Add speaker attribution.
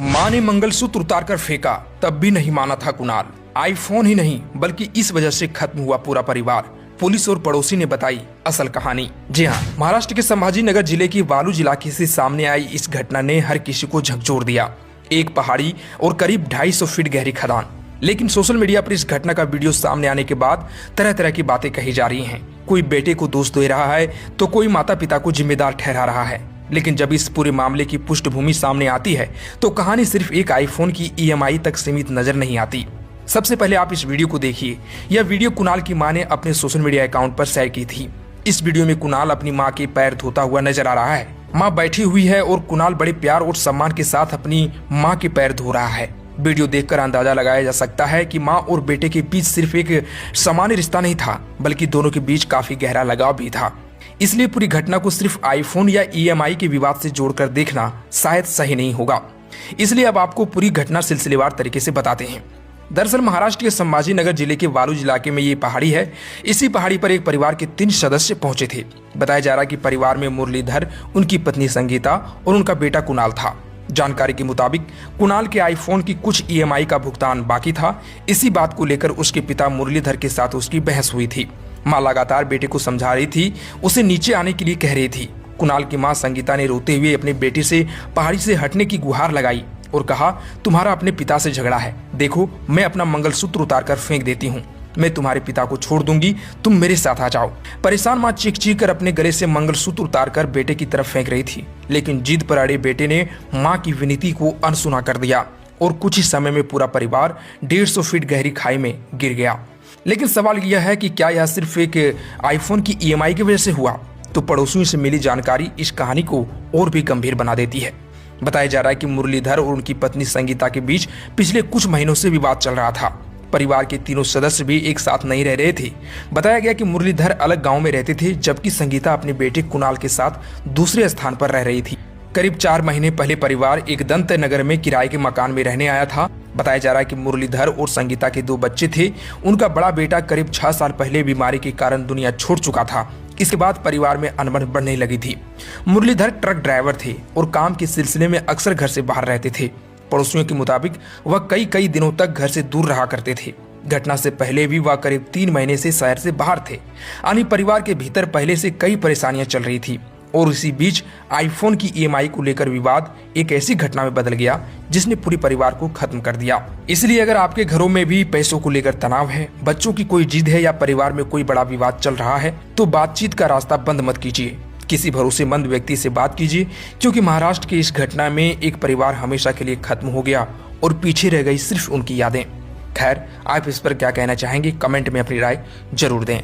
Speaker 1: मां ने मंगलसूत्र उतारकर फेंका, तब भी नहीं माना था कुणाल। आईफोन ही नहीं बल्कि इस वजह से खत्म हुआ पूरा परिवार। पुलिस और पड़ोसी ने बताई असल कहानी। जी हाँ, महाराष्ट्र के संभाजी नगर जिले की वालूज इलाके से सामने आई इस घटना ने हर किसी को झकझोर दिया। एक पहाड़ी और करीब 250 फीट गहरी खदान। लेकिन सोशल मीडिया पर इस घटना का वीडियो सामने आने के बाद तरह तरह की बातें कही जा रही हैं। कोई बेटे को दोष दे रहा है तो कोई माता पिता को जिम्मेदार ठहरा रहा है। लेकिन जब इस पूरे मामले की पृष्ठभूमि सामने आती है तो कहानी सिर्फ एक आईफोन की EMI तक सीमित नजर नहीं आती। सबसे पहले आप इस वीडियो को देखिए। यह वीडियो कुणाल की मां ने अपने सोशल मीडिया अकाउंट पर शेयर की थी। इस वीडियो में कुणाल अपनी मां के पैर धोता हुआ नजर आ रहा है। मां बैठी हुई है और कुणाल बड़े प्यार और सम्मान के साथ अपनी मां के पैर धो रहा है। वीडियो देखकर अंदाजा लगाया जा सकता है कि मां और बेटे के बीच सिर्फ एक सामान्य रिश्ता नहीं था, बल्कि दोनों के बीच काफी गहरा लगाव भी था। इसलिए पूरी घटना को सिर्फ आईफोन या EMI के विवाद से जोड़कर देखना शायद सही नहीं होगा। इसलिए अब आपको पूरी घटना सिलसिलेवार तरीके से बताते हैं। दरअसल महाराष्ट्र के संभाजी नगर जिले के वालूज इलाके में ये पहाड़ी है। इसी पहाड़ी पर एक परिवार के 3 सदस्य पहुंचे थे। बताया जा रहा कि परिवार में मुरलीधर, उनकी पत्नी संगीता और उनका बेटा कुणाल था। जानकारी के मुताबिक कुणाल के आईफोन की कुछ EMI का भुगतान बाकी था। इसी बात को लेकर उसके पिता मुरलीधर के साथ उसकी बहस हुई थी। मां लगातार बेटे को समझा रही थी, उसे नीचे आने के लिए कह रही थी। कुणाल की मां संगीता ने रोते हुए अपने बेटे से पहाड़ी से हटने की गुहार लगाई और कहा, तुम्हारा अपने पिता से झगड़ा है, देखो मैं अपना मंगलसूत्र उतारकर फेंक देती हूँ, मैं तुम्हारे पिता को छोड़ दूंगी, तुम मेरे साथ आ जाओ। परेशान मां चीख चीख कर अपने गले से मंगलसूत्र उतारकर बेटे की तरफ फेंक रही थी। लेकिन जिद पर अड़े बेटे ने मां की विनती को अनसुना कर दिया और कुछ ही समय में पूरा परिवार 150 फीट गहरी खाई में गिर गया। लेकिन सवाल यह है कि क्या यह सिर्फ एक आईफोन की EMI की वजह से हुआ? तो पड़ोसियों से मिली जानकारी इस कहानी को और भी गंभीर बना देती है। बताया जा रहा है कि मुरलीधर और उनकी पत्नी संगीता के बीच पिछले कुछ महीनों से विवाद चल रहा था। परिवार के तीनों सदस्य भी एक साथ नहीं रह रहे थे। बताया गया कि मुरलीधर अलग गांव में रहते थे, जबकि संगीता अपने बेटे कुणाल के साथ दूसरे स्थान पर रह रही थी। करीब 4 महीने पहले परिवार एक दंत नगर में किराए के मकान में रहने आया था। बताया जा रहा है कि मुरलीधर और संगीता के 2 बच्चे थे। उनका बड़ा बेटा करीब 6 साल पहले बीमारी के कारण दुनिया छोड़ चुका था। इसके बाद परिवार में अनबन बढ़ने लगी थी। मुरलीधर ट्रक ड्राइवर थे और काम के सिलसिले में अक्सर घर से बाहर रहते थे। पड़ोसियों के मुताबिक वह कई दिनों तक घर से दूर रहा करते थे। घटना से पहले भी वह करीब 3 महीने से शहर से बाहर थे। यानी परिवार के भीतर पहले से कई परेशानियां चल रही थी और इसी बीच आईफोन की EMI को लेकर विवाद एक ऐसी घटना में बदल गया जिसने पूरे परिवार को खत्म कर दिया। इसलिए अगर आपके घरों में भी पैसों को लेकर तनाव है, बच्चों की कोई जिद है या परिवार में कोई बड़ा विवाद चल रहा है, तो बातचीत का रास्ता बंद मत कीजिए। किसी भरोसेमंद व्यक्ति से बात कीजिए, क्योंकि महाराष्ट्र की इस घटना में एक परिवार हमेशा के लिए खत्म हो गया और पीछे रह गई सिर्फ उनकी यादें। खैर, आप इस पर क्या कहना चाहेंगे? कमेंट में अपनी राय जरूर दें।